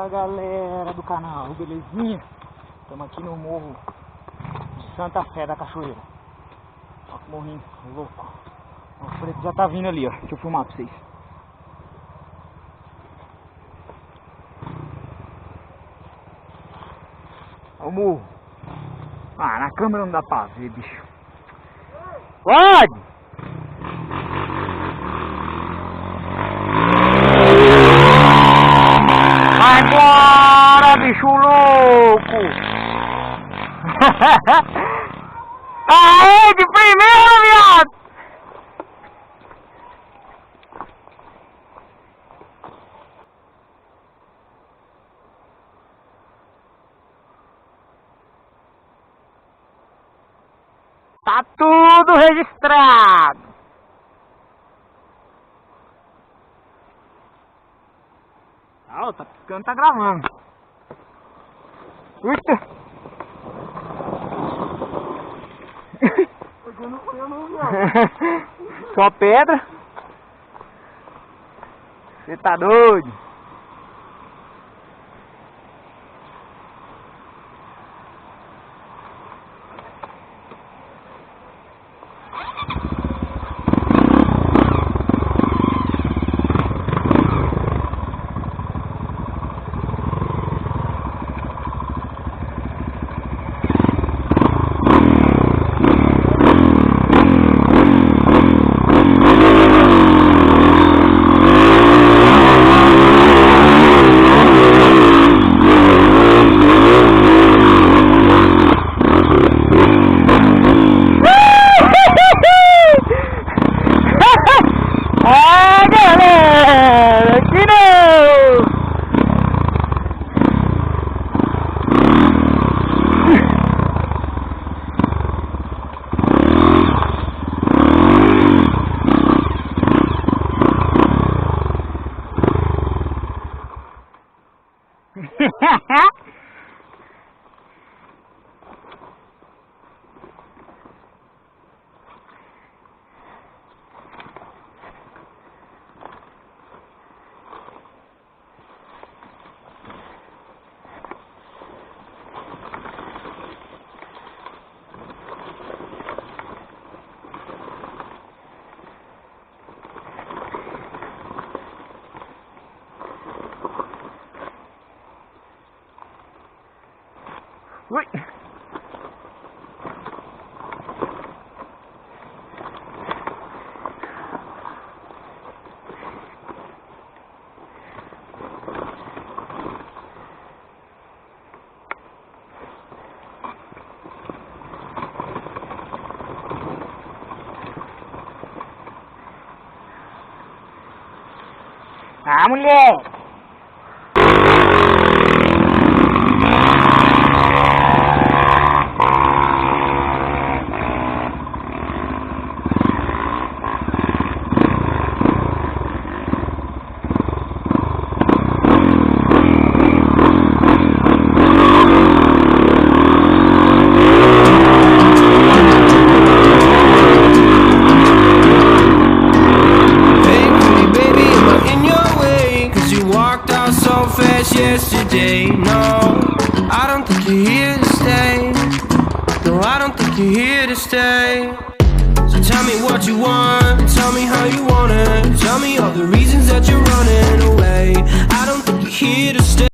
Fala galera do canal, belezinha? Estamos aqui no morro de Santa Fé da Cachoeira. Olha que morrinho louco. O preto já tá vindo ali, ó. Deixa eu filmar pra vocês. Olha o morro. Ah, na câmera não dá pra ver, bicho. Pode! Vai embora, bicho louco! Aê, de primeira, viado! Tá tudo registrado! Ah, tá piscando, tá gravando. Eita! Porque não foi eu não, viado. Só pedra? Você tá doido? Ah, galera, aqui não! Ui! Ah, mulher! Yesterday, no, I don't think you're here to stay. No, I don't think you're here to stay. So tell me what you want, tell me how you want it, tell me all the reasons that you're running away. I don't think you're here to stay.